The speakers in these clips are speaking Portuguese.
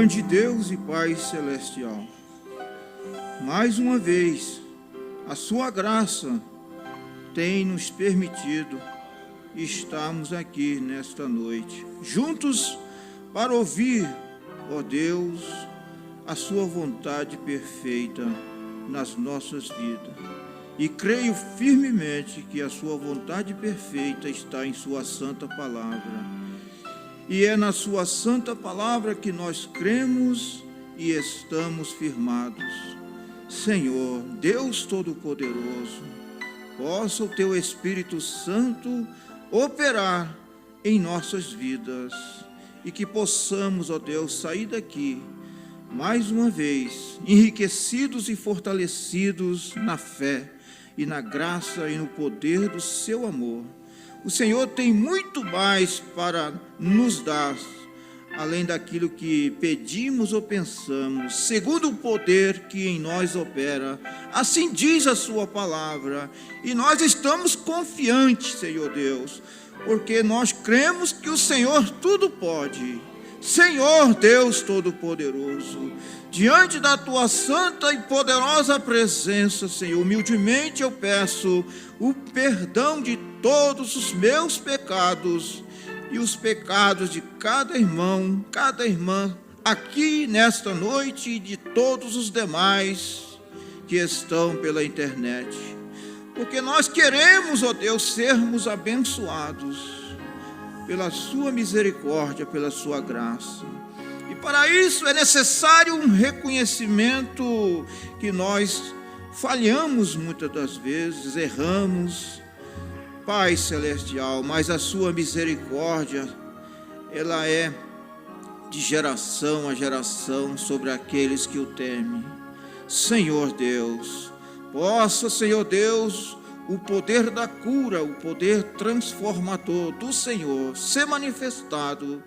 Grande Deus e Pai Celestial, mais uma vez, a sua graça tem nos permitido estarmos aqui nesta noite, juntos para ouvir, ó Deus, a sua vontade perfeita nas nossas vidas. E creio firmemente que a sua vontade perfeita está em sua santa palavra. E é na sua santa palavra que nós cremos e estamos firmados. Senhor, Deus Todo-Poderoso, possa o teu Espírito Santo operar em nossas vidas e que possamos, ó Deus, sair daqui mais uma vez enriquecidos e fortalecidos na fé e na graça e no poder do seu amor. O Senhor tem muito mais para nos dar, além daquilo que pedimos ou pensamos, segundo o poder que em nós opera. Assim diz a sua palavra, e nós estamos confiantes, Senhor Deus, porque nós cremos que o Senhor tudo pode. Senhor Deus Todo-Poderoso, diante da tua santa e poderosa presença, Senhor, humildemente eu peço o perdão de todos os meus pecados e os pecados de cada irmão, cada irmã, aqui nesta noite e de todos os demais que estão pela internet. Porque nós queremos, ó Deus, sermos abençoados pela sua misericórdia, pela sua graça. E para isso é necessário um reconhecimento que nós falhamos muitas das vezes, erramos, Pai Celestial, mas a sua misericórdia, ela é de geração a geração sobre aqueles que o temem. Senhor Deus, possa, Senhor Deus, o poder da cura, o poder transformador do Senhor ser manifestado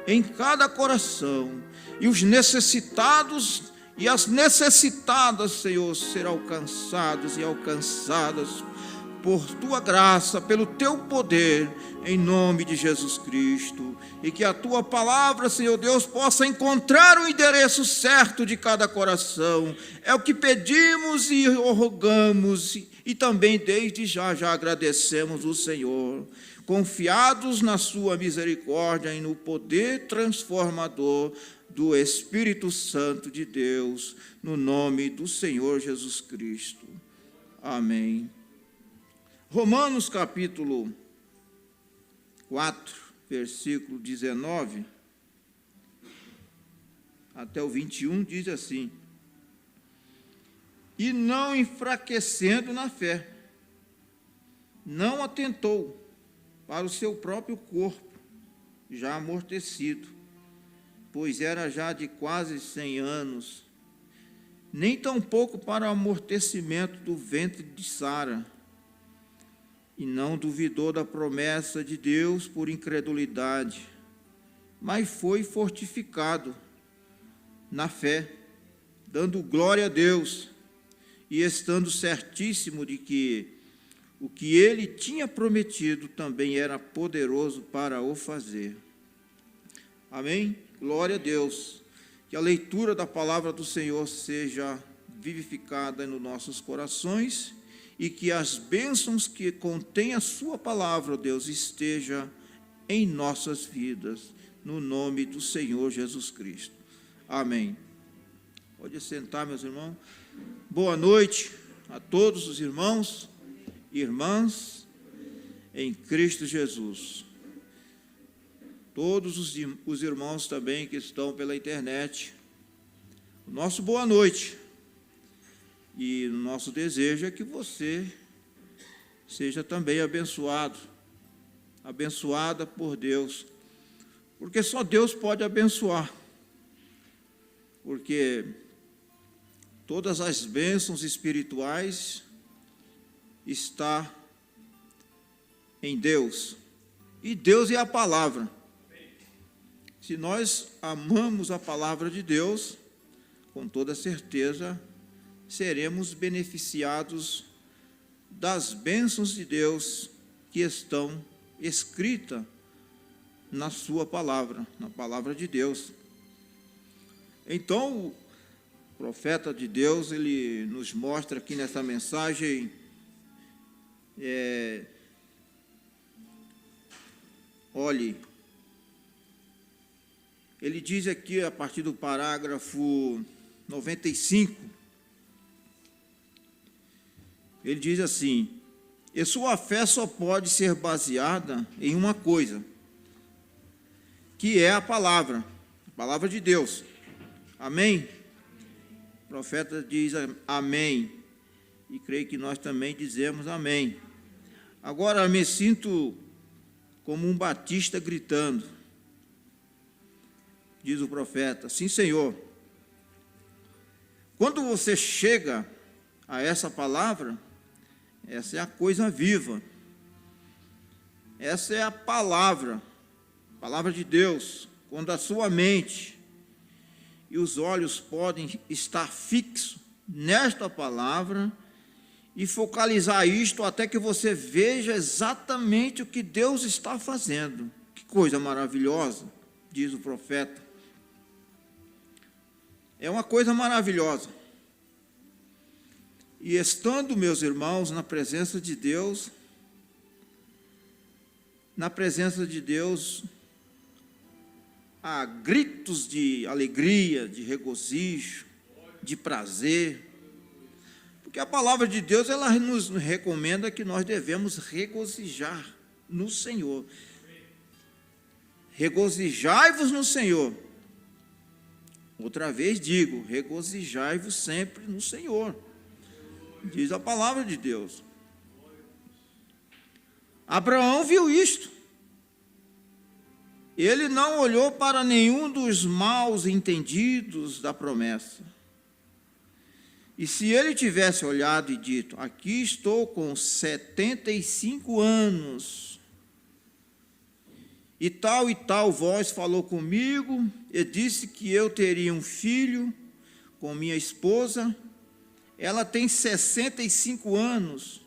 em cada coração, e os necessitados e as necessitadas, Senhor, ser alcançados e alcançadas por tua graça, pelo teu poder, em nome de Jesus Cristo, e que a tua palavra, Senhor Deus, possa encontrar o endereço certo de cada coração. É o que pedimos e rogamos, e também desde já agradecemos o Senhor, confiados na sua misericórdia e no poder transformador do Espírito Santo de Deus, no nome do Senhor Jesus Cristo. Amém. Romanos capítulo 4, versículo 19 até o 21 diz assim: e não enfraquecendo na fé, não atentou para o seu próprio corpo, já amortecido, pois era já de quase 100 anos, nem tampouco para o amortecimento do ventre de Sara, e não duvidou da promessa de Deus por incredulidade, mas foi fortificado na fé, dando glória a Deus, e estando certíssimo de que o que ele tinha prometido também era poderoso para o fazer. Amém? Glória a Deus. Que a leitura da palavra do Senhor seja vivificada nos nossos corações e que as bênçãos que contém a sua palavra, Deus, esteja em nossas vidas, no nome do Senhor Jesus Cristo. Amém. Pode sentar, meus irmãos. Boa noite a todos os irmãos e irmãs em Cristo Jesus. Todos os irmãos também que estão pela internet. O nosso boa noite. E o nosso desejo é que você seja também abençoado, abençoada por Deus, porque só Deus pode abençoar, porque todas as bênçãos espirituais estão em Deus, e Deus é a palavra. Se nós amamos a palavra de Deus, com toda certeza, seremos beneficiados das bênçãos de Deus que estão escritas na sua palavra, na palavra de Deus. Então, o profeta de Deus, ele nos mostra aqui nessa mensagem olhe, ele diz aqui a partir do parágrafo 95, ele diz assim: e sua fé só pode ser baseada em uma coisa, que é a palavra de Deus. Amém? O profeta diz amém, e creio que nós também dizemos amém. Agora me sinto como um batista gritando, diz o profeta: sim, Senhor. Quando você chega a essa palavra, essa é a coisa viva, essa é a palavra de Deus. Quando a sua mente e os olhos podem estar fixos nesta palavra e focalizar isto até que você veja exatamente o que Deus está fazendo. Que coisa maravilhosa, diz o profeta. É uma coisa maravilhosa. E estando, meus irmãos, na presença de Deus, há gritos de alegria, de regozijo, de prazer, porque a palavra de Deus, ela nos recomenda que nós devemos regozijar no Senhor. Regozijai-vos no Senhor. Outra vez digo, regozijai-vos sempre no Senhor, diz a palavra de Deus. Abraão viu isto. Ele não olhou para nenhum dos maus entendidos da promessa. E se ele tivesse olhado e dito: aqui estou com 75 anos, e tal voz falou comigo, e disse que eu teria um filho com minha esposa, ela tem 65 anos,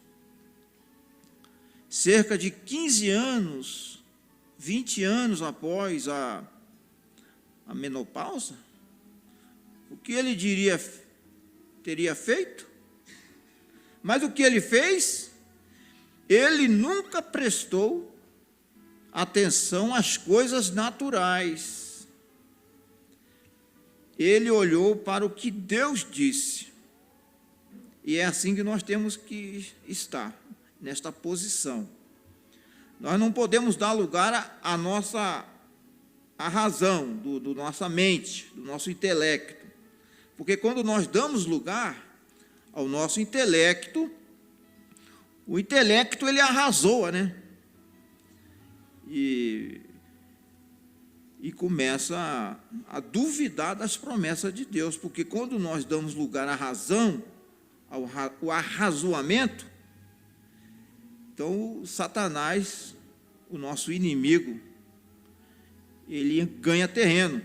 cerca de 15 anos, 20 anos após a menopausa, o que ele teria feito? Mas o que ele fez? Ele nunca prestou atenção às coisas naturais. Ele olhou para o que Deus disse. E é assim que nós temos que estar, nesta posição. Nós não podemos dar lugar à razão, do nossa mente, do nosso intelecto. Porque quando nós damos lugar ao nosso intelecto, o intelecto ele arrazoa, né? E começa a duvidar das promessas de Deus, porque quando nós damos lugar à razão, ao arrazoamento, então Satanás, o nosso inimigo, ele ganha terreno.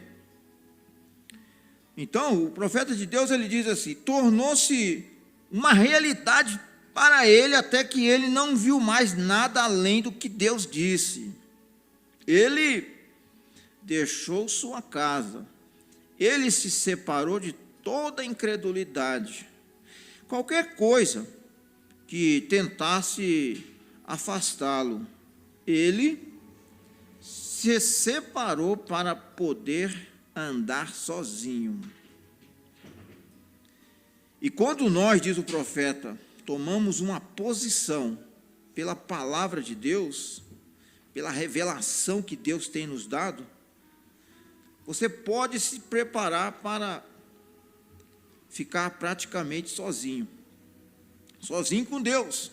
Então, o profeta de Deus, ele diz assim: tornou-se uma realidade para ele, até que ele não viu mais nada além do que Deus disse. Ele deixou sua casa, ele se separou de toda a incredulidade. Qualquer coisa que tentasse afastá-lo, ele se separou para poder andar sozinho. E quando nós, diz o profeta, tomamos uma posição pela palavra de Deus, pela revelação que Deus tem nos dado, você pode se preparar para ficar praticamente sozinho com Deus.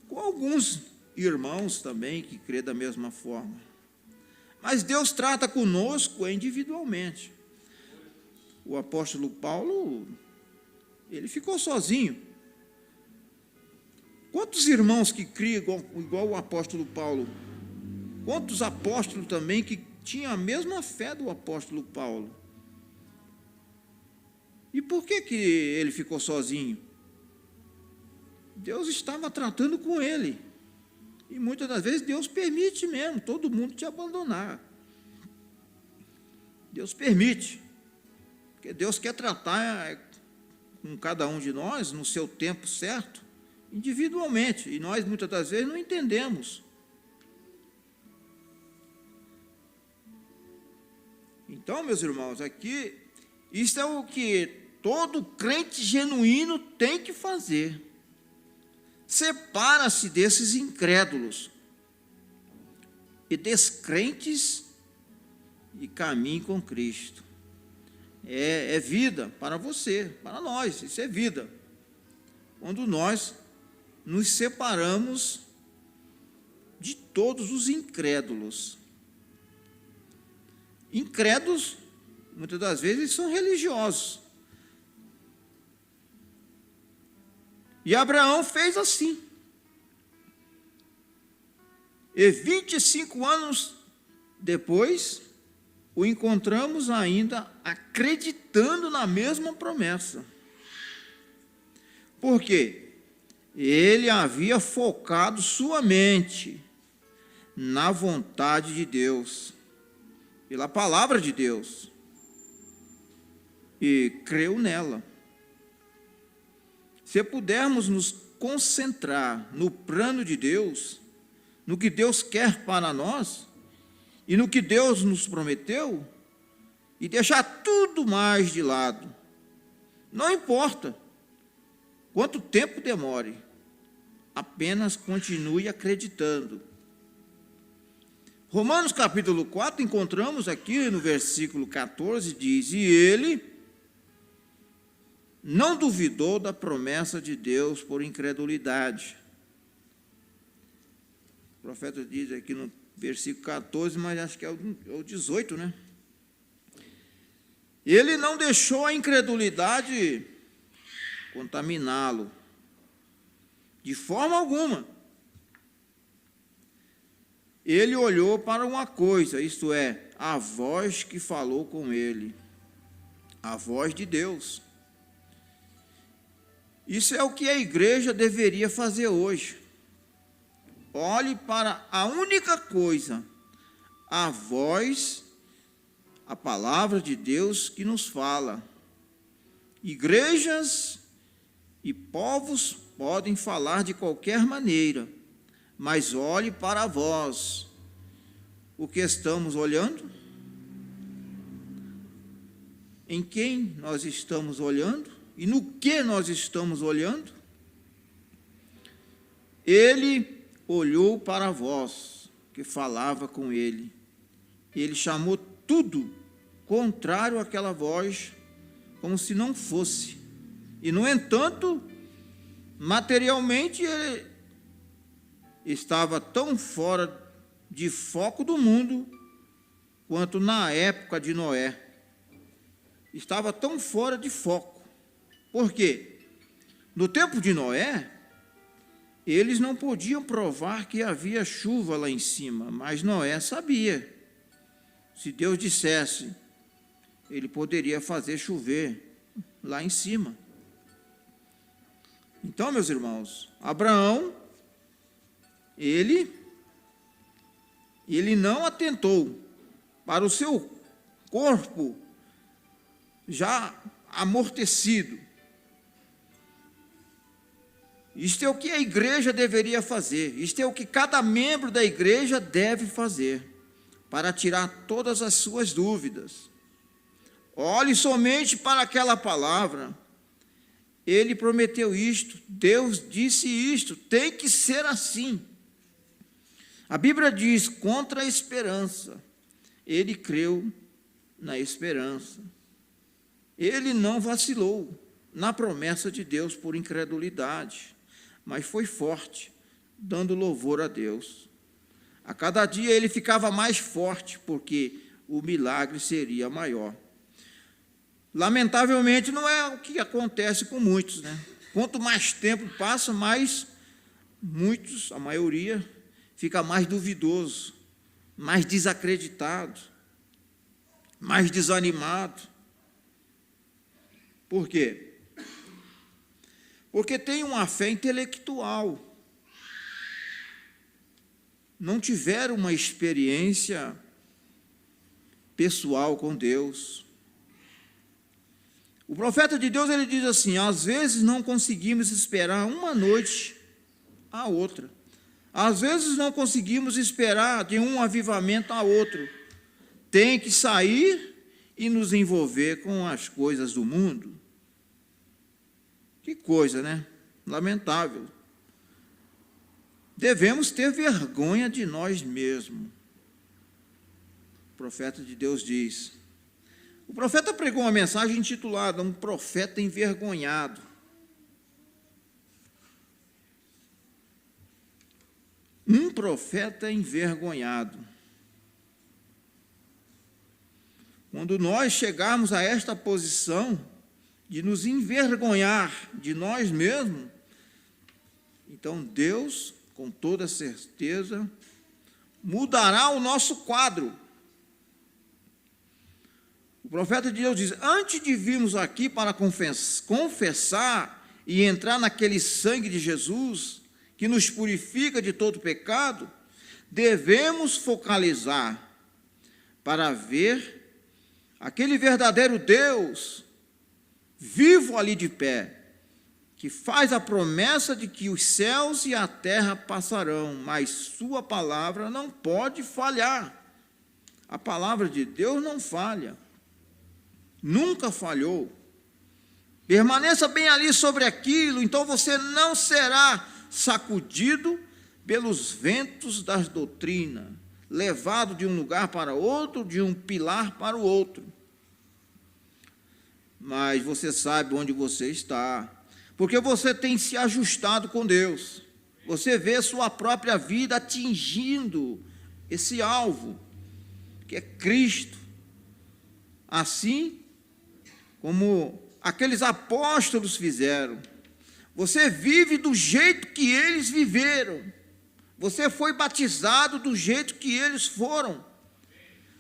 Com alguns irmãos também que crê da mesma forma. Mas Deus trata conosco individualmente. O apóstolo Paulo, ele ficou sozinho. Quantos irmãos que criam igual o apóstolo Paulo? Quantos apóstolos também que tinham a mesma fé do apóstolo Paulo? E por que ele ficou sozinho? Deus estava tratando com ele. E muitas das vezes Deus permite mesmo todo mundo te abandonar. Deus permite, porque Deus quer tratar com cada um de nós no seu tempo certo, individualmente, e nós muitas das vezes não entendemos. Então, meus irmãos, aqui, isso é o que todo crente genuíno tem que fazer. Separa-se desses incrédulos e descrentes e caminhe com Cristo. É vida para você, para nós, isso é vida. Quando nós nos separamos de todos os incrédulos. Incrédulos, muitas das vezes, são religiosos. E Abraão fez assim. E 25 anos depois, o encontramos ainda acreditando na mesma promessa. Por quê? Ele havia focado sua mente na vontade de Deus, pela palavra de Deus, e creu nela. Se pudermos nos concentrar no plano de Deus, no que Deus quer para nós, e no que Deus nos prometeu, e deixar tudo mais de lado, não importa quanto tempo demore, apenas continue acreditando. Romanos capítulo 4, encontramos aqui no versículo 14, diz: e ele não duvidou da promessa de Deus por incredulidade. O profeta diz aqui no versículo 14, mas acho que é o 18, né? Ele não deixou a incredulidade contaminá-lo, de forma alguma. Ele olhou para uma coisa, isto é, a voz que falou com ele, a voz de Deus. Isso é o que a igreja deveria fazer hoje. Olhe para a única coisa, a voz, a palavra de Deus que nos fala. Igrejas e povos podem falar de qualquer maneira, mas olhe para a voz. O que estamos olhando? Em quem nós estamos olhando? E no que nós estamos olhando? Ele olhou para a voz que falava com ele. Ele chamou tudo contrário àquela voz, como se não fosse. E, no entanto, materialmente, ele estava tão fora de foco do mundo quanto na época de Noé. Estava tão fora de foco. Por quê? No tempo de Noé, eles não podiam provar que havia chuva lá em cima, mas Noé sabia. Se Deus dissesse, ele poderia fazer chover lá em cima. Então, meus irmãos, Abraão, ele não atentou para o seu corpo já amortecido. Isto é o que a igreja deveria fazer, isto é o que cada membro da igreja deve fazer, para tirar todas as suas dúvidas. Olhe somente para aquela palavra. Ele prometeu isto, Deus disse isto, tem que ser assim. A Bíblia diz, contra a esperança, ele creu na esperança. Ele não vacilou na promessa de Deus por incredulidade, mas foi forte, dando louvor a Deus. A cada dia ele ficava mais forte, porque o milagre seria maior. Lamentavelmente, não é o que acontece com muitos, né? Quanto mais tempo passa, mais muitos, a maioria, fica mais duvidoso, mais desacreditado, mais desanimado. Por quê? Porque tem uma fé intelectual. Não tiveram uma experiência pessoal com Deus. O profeta de Deus, ele diz assim: às vezes não conseguimos esperar uma noite a outra. Às vezes não conseguimos esperar de um avivamento a outro. Tem que sair e nos envolver com as coisas do mundo. Que coisa, né? Lamentável. Devemos ter vergonha de nós mesmos. O profeta de Deus diz. O profeta pregou uma mensagem intitulada Um Profeta Envergonhado. Um profeta envergonhado. Quando nós chegarmos a esta posição de nos envergonhar de nós mesmos, então Deus, com toda certeza, mudará o nosso quadro. O profeta de Deus diz: antes de virmos aqui para confessar e entrar naquele sangue de Jesus, que nos purifica de todo pecado, devemos focalizar para ver aquele verdadeiro Deus vivo ali de pé, que faz a promessa de que os céus e a terra passarão, mas sua palavra não pode falhar. A palavra de Deus não falha, nunca falhou. Permaneça bem ali sobre aquilo, então você não será sacudido pelos ventos das doutrinas, levado de um lugar para outro, de um pilar para o outro. Mas você sabe onde você está, porque você tem se ajustado com Deus. Você vê sua própria vida atingindo esse alvo, que é Cristo. Assim como aqueles apóstolos fizeram. Você vive do jeito que eles viveram. Você foi batizado do jeito que eles foram.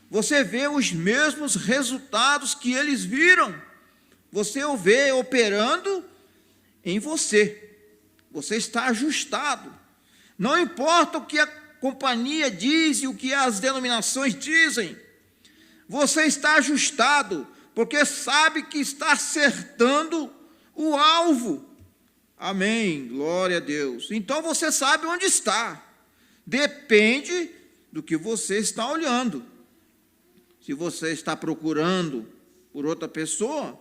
Você vê os mesmos resultados que eles viram. Você o vê operando em você. Você está ajustado. Não importa o que a companhia diz e o que as denominações dizem. Você está ajustado, porque sabe que está acertando o alvo. Amém, glória a Deus. Então você sabe onde está. Depende do que você está olhando. Se você está procurando por outra pessoa,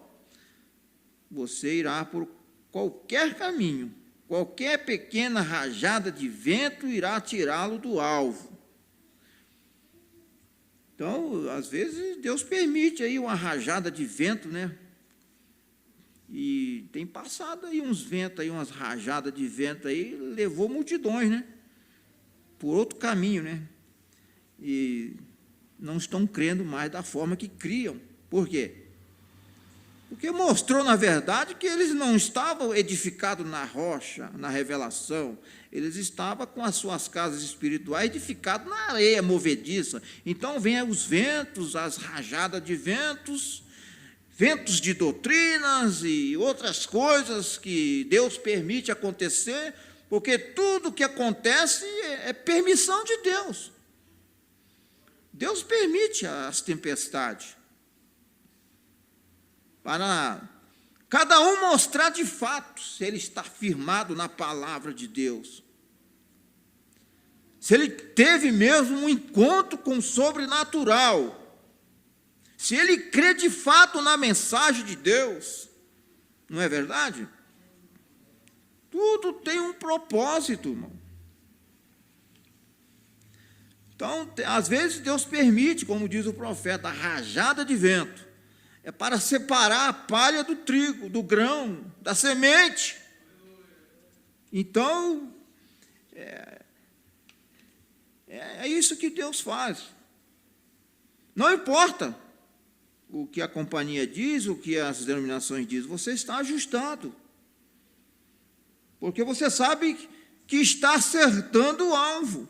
você irá por qualquer caminho, qualquer pequena rajada de vento irá tirá-lo do alvo. Então, às vezes, Deus permite aí uma rajada de vento, né? E tem passado aí uns ventos, aí, umas rajadas de vento aí, levou multidões, né? Por outro caminho, né? E não estão crendo mais da forma que criam. Por quê? Porque mostrou, na verdade, que eles não estavam edificados na rocha, na revelação. Eles estavam com as suas casas espirituais edificadas na areia movediça. Então, vêm os ventos, as rajadas de ventos, ventos de doutrinas e outras coisas que Deus permite acontecer, porque tudo que acontece é permissão de Deus. Deus permite as tempestades para cada um mostrar de fato se ele está firmado na palavra de Deus, se ele teve mesmo um encontro com o sobrenatural, se ele crê de fato na mensagem de Deus. Não é verdade? Tudo tem um propósito, irmão. Então, às vezes Deus permite, como diz o profeta, a rajada de vento. É para separar a palha do trigo, do grão, da semente. Então, é isso que Deus faz. Não importa o que a companhia diz, o que as denominações dizem, você está ajustado. Porque você sabe que está acertando o alvo.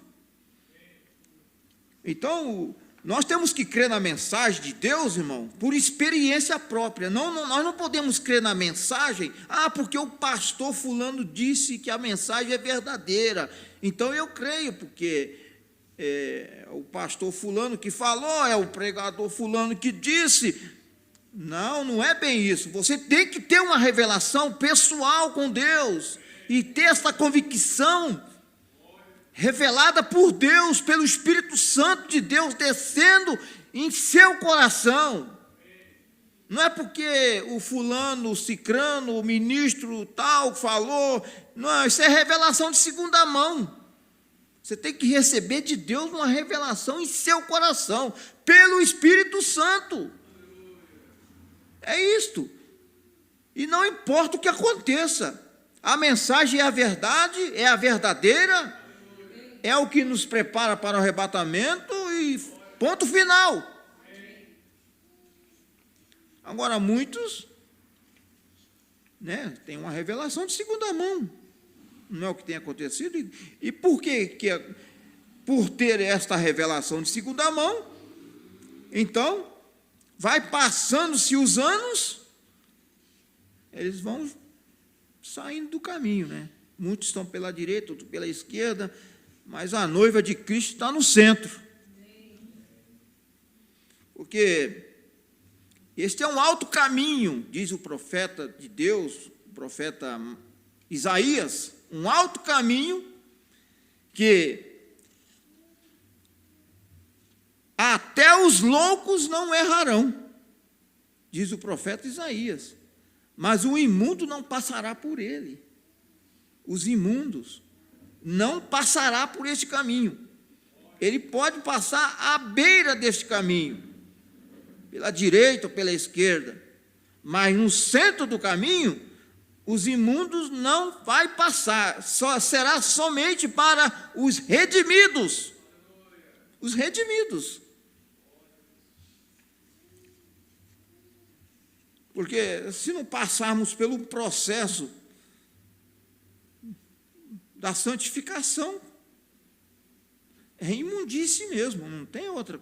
Então, nós temos que crer na mensagem de Deus, irmão, por experiência própria. Nós não podemos crer na mensagem, porque o pastor fulano disse que a mensagem é verdadeira. Então eu creio, porque o pastor fulano que falou, é o pregador fulano que disse. Não, não é bem isso. Você tem que ter uma revelação pessoal com Deus e ter essa convicção revelada por Deus, pelo Espírito Santo de Deus descendo em seu coração. Não é porque o fulano, o cicrano, o ministro tal falou. Não, isso é revelação de segunda mão. Você tem que receber de Deus uma revelação em seu coração, pelo Espírito Santo. É isto. E não importa o que aconteça. A mensagem é a verdade, é a verdadeira, é o que nos prepara para o arrebatamento e ponto final. Agora, muitos, têm uma revelação de segunda mão. Não é o que tem acontecido. E por que por ter esta revelação de segunda mão, então, vai passando-se os anos, eles vão saindo do caminho, Muitos estão pela direita, outros pela esquerda, mas a noiva de Cristo está no centro. Porque este é um alto caminho, diz o profeta de Deus, o profeta Isaías, um alto caminho que até os loucos não errarão, diz o profeta Isaías, mas o imundo não passará por ele. Os imundos não passará por este caminho. Ele pode passar à beira deste caminho, pela direita ou pela esquerda, mas no centro do caminho, os imundos não vai passar, só será somente para os redimidos. Os redimidos. Porque se não passarmos pelo processo da santificação, é imundície mesmo, não tem outra.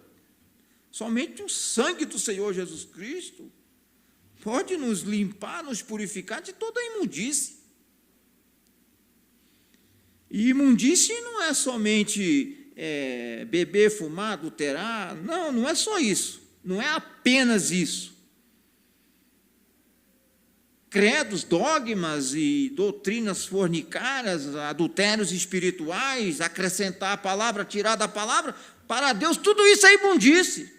Somente o sangue do Senhor Jesus Cristo pode nos limpar, nos purificar de toda a imundície. E imundície não é somente beber, fumar, adulterar, não é só isso, não é apenas isso. Credos, dogmas e doutrinas fornicárias, adultérios espirituais, acrescentar a palavra, tirar da palavra, para Deus tudo isso é imundície.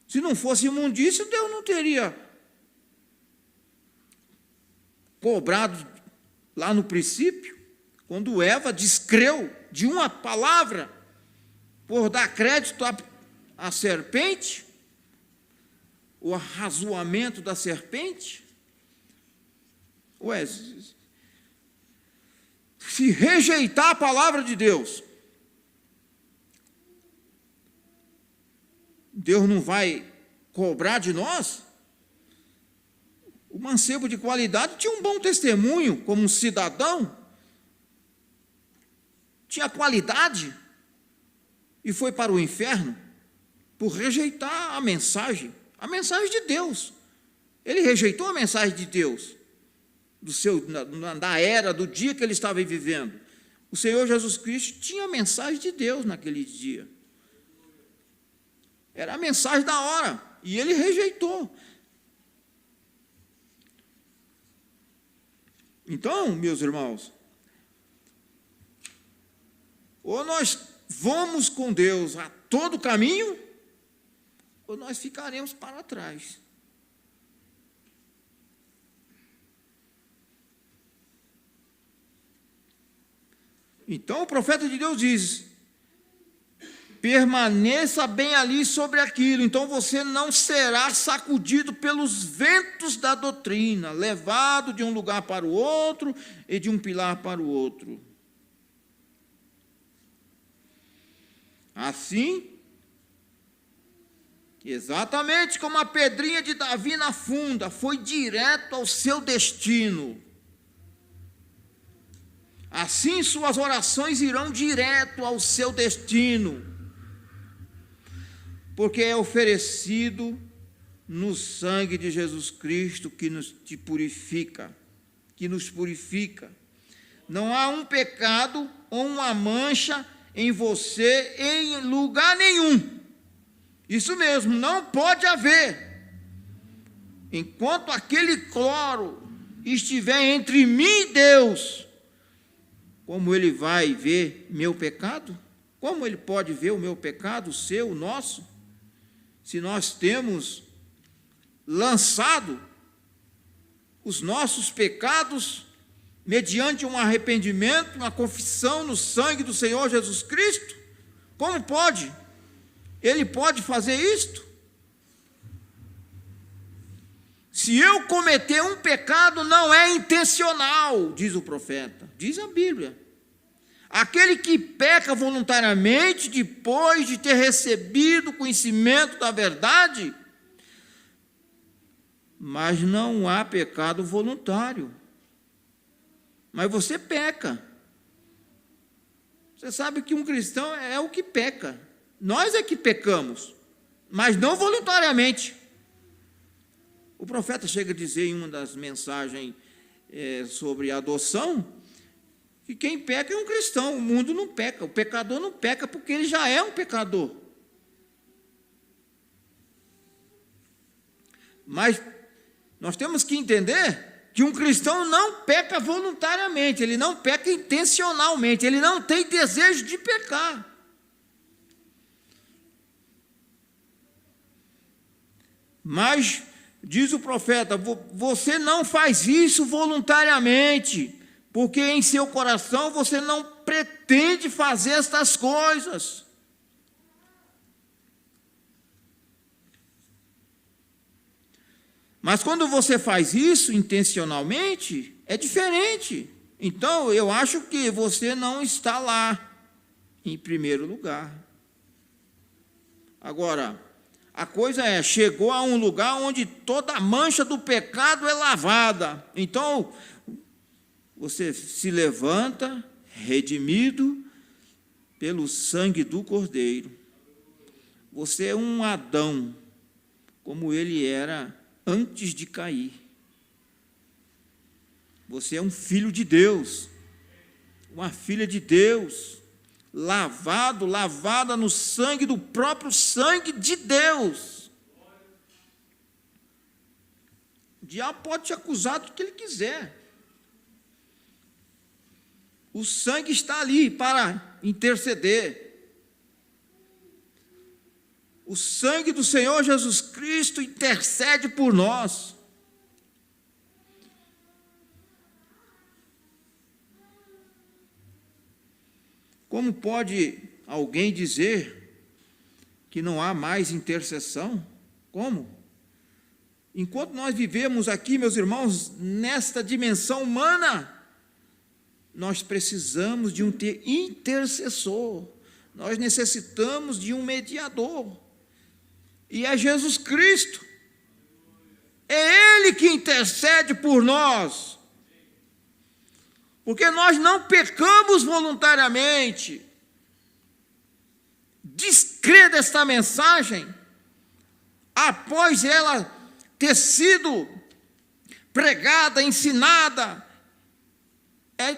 Se não fosse imundície, Deus não teria cobrado lá no princípio, quando Eva descreu de uma palavra por dar crédito à serpente, o arrazoamento da serpente. Se rejeitar a palavra de Deus, Deus não vai cobrar de nós? O mancebo de qualidade tinha um bom testemunho como um cidadão, tinha qualidade e foi para o inferno por rejeitar a mensagem de Deus. Ele rejeitou a mensagem de Deus, da era, do dia que ele estava vivendo. O Senhor Jesus Cristo tinha a mensagem de Deus naquele dia. Era a mensagem da hora, e ele rejeitou. Então, meus irmãos, ou nós vamos com Deus a todo caminho, ou nós ficaremos para trás. Então o profeta de Deus diz: permaneça bem ali sobre aquilo, então você não será sacudido pelos ventos da doutrina, levado de um lugar para o outro e de um pilar para o outro. Assim, exatamente como a pedrinha de Davi na funda, foi direto ao seu destino. Assim suas orações irão direto ao seu destino, porque é oferecido no sangue de Jesus Cristo que nos purifica. Não há um pecado ou uma mancha em você em lugar nenhum. Isso mesmo, não pode haver. Enquanto aquele cloro estiver entre mim e Deus, como ele vai ver meu pecado? Como ele pode ver o meu pecado, o seu, o nosso? Se nós temos lançado os nossos pecados mediante um arrependimento, uma confissão no sangue do Senhor Jesus Cristo, como pode? Ele pode fazer isto? Se eu cometer um pecado, não é intencional, diz o profeta, diz a Bíblia. Aquele que peca voluntariamente, depois de ter recebido o conhecimento da verdade, mas não há pecado voluntário. Mas você peca. Você sabe que um cristão é o que peca. Nós é que pecamos, mas não voluntariamente. O profeta chega a dizer em uma das mensagens sobre adoção, que quem peca é um cristão, o mundo não peca, o pecador não peca porque ele já é um pecador. Mas nós temos que entender que um cristão não peca voluntariamente, ele não peca intencionalmente, ele não tem desejo de pecar. Mas, diz o profeta, você não faz isso voluntariamente, porque em seu coração você não pretende fazer estas coisas. Mas quando você faz isso intencionalmente, é diferente. Então, eu acho que você não está lá, em primeiro lugar. Agora, a coisa chegou a um lugar onde toda a mancha do pecado é lavada. Então, você se levanta, redimido pelo sangue do Cordeiro. Você é um Adão, como ele era antes de cair. Você é um filho de Deus, uma filha de Deus, lavada no sangue do próprio sangue de Deus. O diabo pode te acusar do que ele quiser. O sangue está ali para interceder. O sangue do Senhor Jesus Cristo intercede por nós. Como pode alguém dizer que não há mais intercessão? Como? Enquanto nós vivemos aqui, meus irmãos, nesta dimensão humana, nós precisamos de um intercessor. Nós necessitamos de um mediador. E é Jesus Cristo. É Ele que intercede por nós. Porque nós não pecamos voluntariamente. Descrer desta mensagem, após ela ter sido pregada, ensinada, é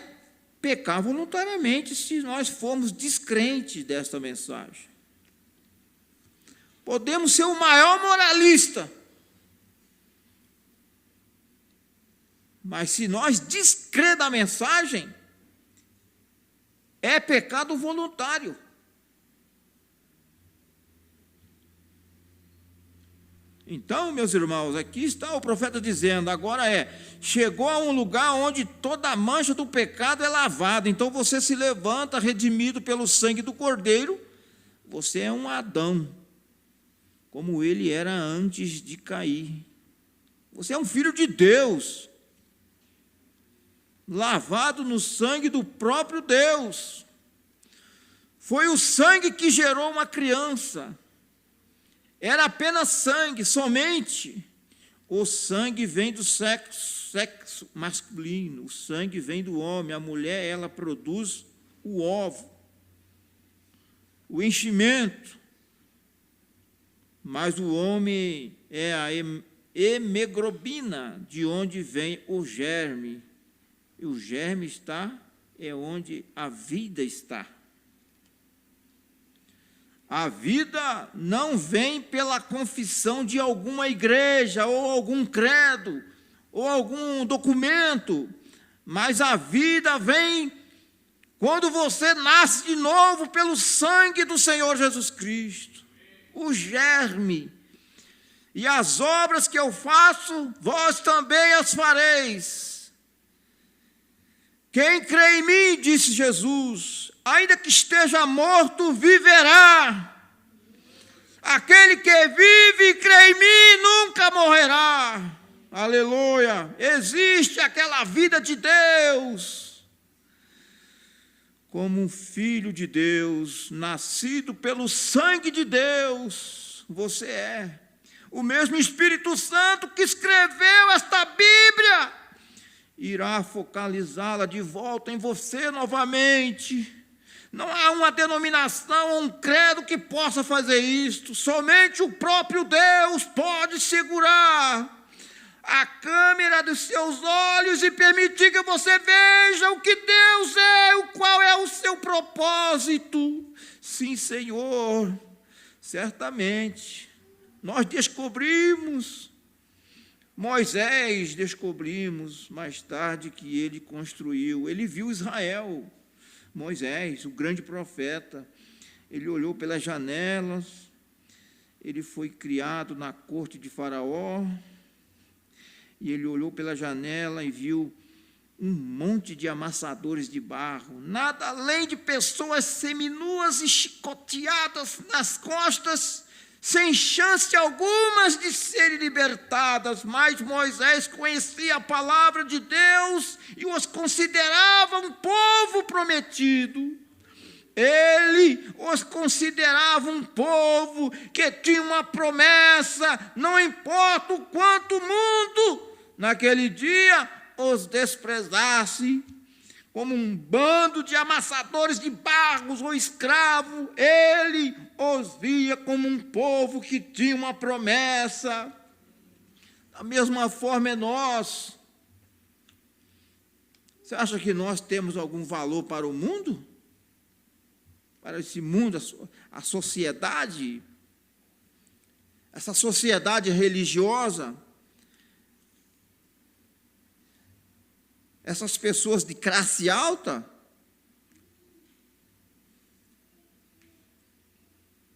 pecar voluntariamente se nós formos descrentes desta mensagem. Podemos ser o maior moralista, mas se nós descrer da mensagem, é pecado voluntário. Então, meus irmãos, aqui está o profeta dizendo, agora chegou a um lugar onde toda a mancha do pecado é lavada, então você se levanta redimido pelo sangue do Cordeiro, você é um Adão, como ele era antes de cair. Você é um filho de Deus, lavado no sangue do próprio Deus. Foi o sangue que gerou uma criança. Era apenas sangue, somente. O sangue vem do sexo masculino, o sangue vem do homem, a mulher, ela produz o ovo, o enchimento. Mas o homem é a hemoglobina, de onde vem o germe. E o germe é onde a vida está. A vida não vem pela confissão de alguma igreja, ou algum credo, ou algum documento, mas a vida vem quando você nasce de novo pelo sangue do Senhor Jesus Cristo, o germe. E as obras que eu faço, vós também as fareis. Quem crê em mim, disse Jesus, ainda que esteja morto, viverá. Aquele que vive e crê em mim nunca morrerá. Aleluia! Existe aquela vida de Deus. Como um filho de Deus, nascido pelo sangue de Deus, você é. O mesmo Espírito Santo que escreveu esta Bíblia irá focalizá-la de volta em você novamente. Não há uma denominação ou um credo que possa fazer isto. Somente o próprio Deus pode segurar a câmera dos seus olhos e permitir que você veja o que Deus é, o qual é o seu propósito. Sim, Senhor, certamente. Nós descobrimos, Moisés descobrimos mais tarde que ele construiu, ele viu Israel, Moisés, o grande profeta, ele olhou pelas janelas, ele foi criado na corte de Faraó, e ele olhou pela janela e viu um monte de amassadores de barro, nada além de pessoas seminuas e chicoteadas nas costas, sem chance algumas de serem libertadas, mas Moisés conhecia a palavra de Deus e os considerava um povo prometido. Ele os considerava um povo que tinha uma promessa, não importa o quanto o mundo, naquele dia, os desprezasse, como um bando de amassadores de barros ou escravo, ele os via como um povo que tinha uma promessa. Da mesma forma é nós. Você acha que nós temos algum valor para o mundo? Para esse mundo, a sociedade? Essa sociedade religiosa? Essas pessoas de classe alta?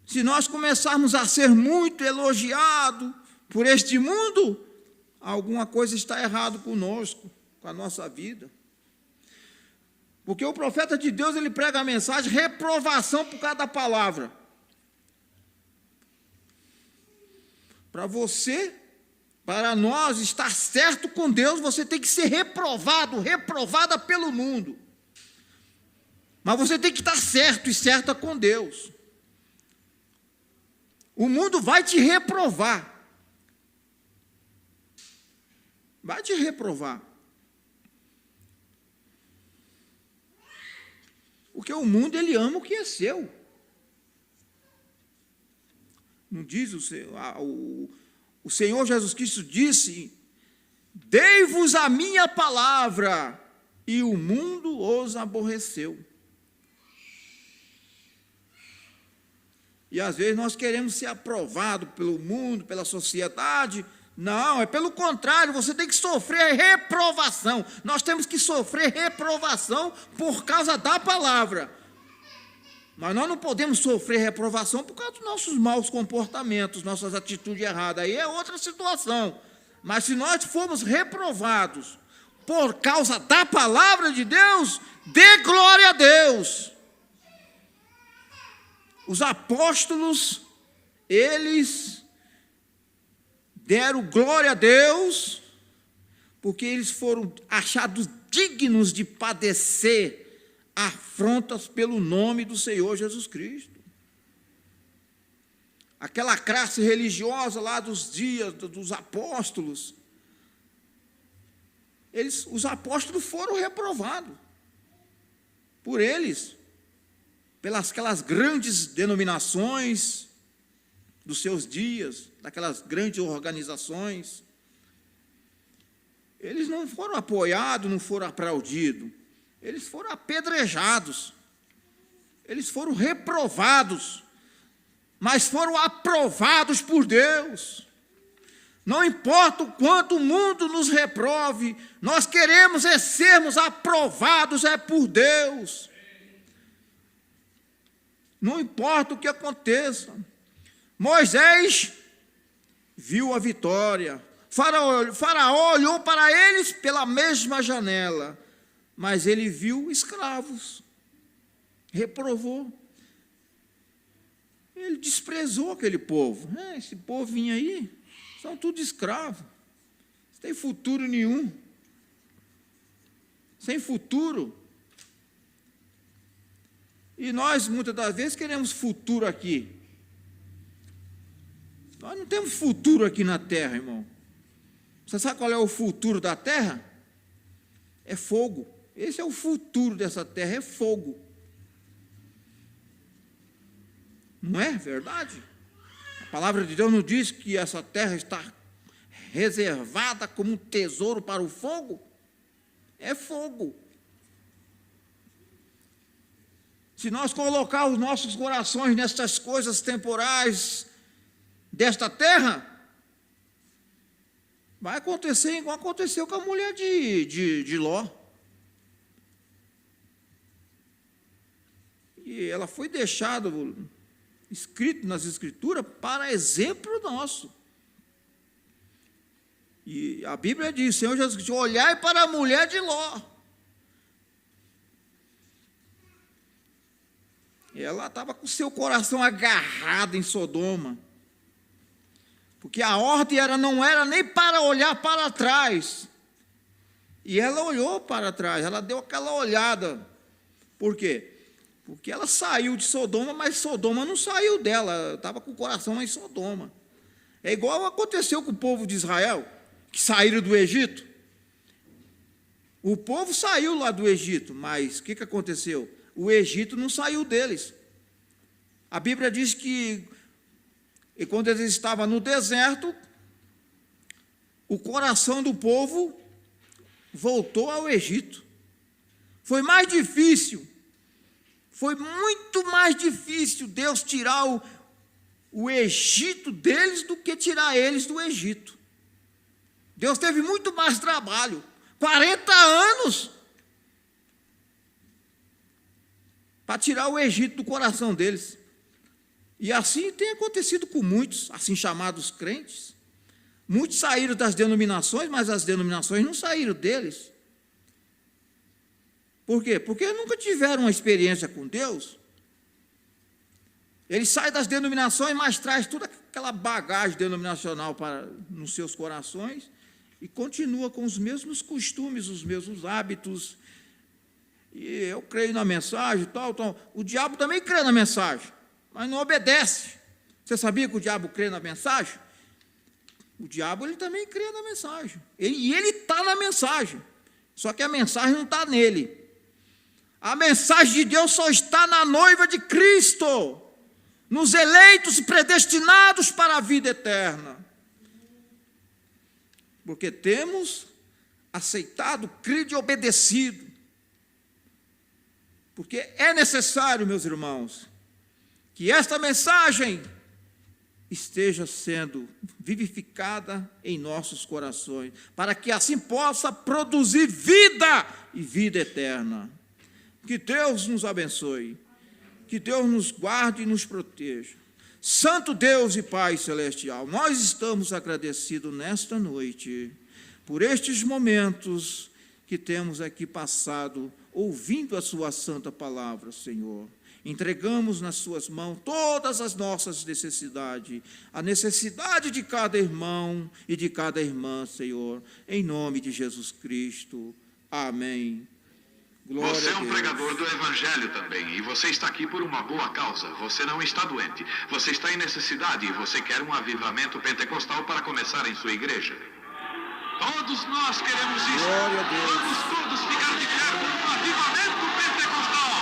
Se nós começarmos a ser muito elogiados por este mundo, alguma coisa está errada conosco, com a nossa vida. Porque o profeta de Deus, ele prega a mensagem, reprovação por cada palavra. Para você, para nós estar certo com Deus, você tem que ser reprovado, reprovada pelo mundo. Mas você tem que estar certo e certa com Deus. O mundo vai te reprovar. Vai te reprovar. Porque o mundo, ele ama o que é seu. Não diz o Senhor Jesus Cristo disse: dei-vos a minha palavra, e o mundo os aborreceu. E às vezes nós queremos ser aprovados pelo mundo, pela sociedade. Não, é pelo contrário, você tem que sofrer reprovação. Nós temos que sofrer reprovação por causa da palavra. Mas nós não podemos sofrer reprovação por causa dos nossos maus comportamentos, nossas atitudes erradas. Aí é outra situação. Mas se nós formos reprovados por causa da palavra de Deus, dê glória a Deus. Os apóstolos, eles deram glória a Deus, porque eles foram achados dignos de padecer afrontas pelo nome do Senhor Jesus Cristo. Aquela classe religiosa lá dos dias dos apóstolos, os apóstolos foram reprovados por eles, pelas aquelas grandes denominações dos seus dias, daquelas grandes organizações. Eles não foram apoiados, não foram aplaudidos, eles foram apedrejados, eles foram reprovados. mas foram aprovados por Deus. Não importa o quanto o mundo nos reprove, nós queremos sermos aprovados por Deus. Não importa o que aconteça. Moisés viu a vitória. Faraó olhou para eles pela mesma janela, mas ele viu escravos. Reprovou. Ele desprezou aquele povo. Esse povinho aí, são tudo escravos. Não tem futuro nenhum. Sem futuro. E nós, muitas das vezes, queremos futuro aqui. Nós não temos futuro aqui na terra, irmão. Você sabe qual é o futuro da terra? É fogo. Esse é o futuro dessa terra, é fogo. Não é verdade? A palavra de Deus nos diz que essa terra está reservada como um tesouro para o fogo. É fogo. Se nós colocar os nossos corações nessas coisas temporais desta terra, vai acontecer igual aconteceu com a mulher de Ló. E ela foi deixada, escrito nas Escrituras, para exemplo nosso. E a Bíblia diz, Senhor Jesus Cristo, olhai para a mulher de Ló. Ela estava com o seu coração agarrado em Sodoma. Porque a ordem não era nem para olhar para trás. E ela olhou para trás, ela deu aquela olhada. Por quê? Porque ela saiu de Sodoma, mas Sodoma não saiu dela, estava com o coração lá em Sodoma. É igual aconteceu com o povo de Israel, que saíram do Egito. O povo saiu lá do Egito, mas o que aconteceu? O Egito não saiu deles. A Bíblia diz que quando eles estavam no deserto, o coração do povo voltou ao Egito. Foi mais difícil, foi muito mais difícil Deus tirar o Egito deles do que tirar eles do Egito. Deus teve muito mais trabalho, 40 anos, para tirar o Egito do coração deles. E assim tem acontecido com muitos, assim chamados crentes. Muitos saíram das denominações, mas as denominações não saíram deles. Por quê? Porque nunca tiveram uma experiência com Deus. Eles saem das denominações, mas traz toda aquela bagagem denominacional nos seus corações e continua com os mesmos costumes, os mesmos hábitos. E eu creio na mensagem, tal. O diabo também crê na mensagem, mas não obedece. Você sabia que o diabo crê na mensagem? O diabo ele também crê na mensagem. Ele está na mensagem, só que a mensagem não está nele. A mensagem de Deus só está na noiva de Cristo, nos eleitos e predestinados para a vida eterna. Porque temos aceitado, crido e obedecido. Porque é necessário, meus irmãos, que esta mensagem esteja sendo vivificada em nossos corações, para que assim possa produzir vida e vida eterna. Que Deus nos abençoe, que Deus nos guarde e nos proteja. Santo Deus e Pai Celestial, nós estamos agradecidos nesta noite por estes momentos que temos aqui passado, ouvindo a sua santa palavra, Senhor. Entregamos nas suas mãos todas as nossas necessidades, a necessidade de cada irmão e de cada irmã, Senhor, em nome de Jesus Cristo. Amém. Glória você é a um Deus. pregador do Evangelho também, e você está aqui por uma boa causa. Você não está doente, você está em necessidade e você quer um avivamento pentecostal para começar em sua igreja. Todos nós queremos isso. Glória a Deus. Vamos todos ficar de pé por um avivamento pentecostal.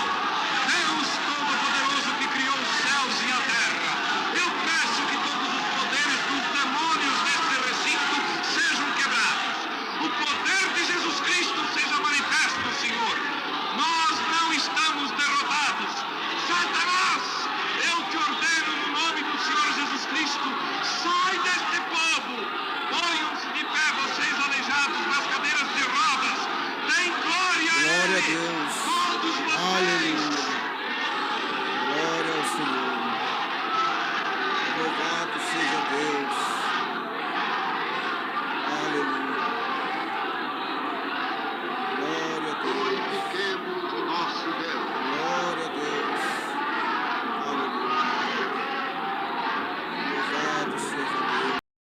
Deus Todo-Poderoso que criou os céus e a terra. Eu peço que todos os poderes dos demônios desse recinto sejam quebrados. O poder de Jesus Cristo seja manifesto, Senhor. Nós não estamos derrotados. Satanás, eu te ordeno no nome do Deus. Todos vocês Aleluia.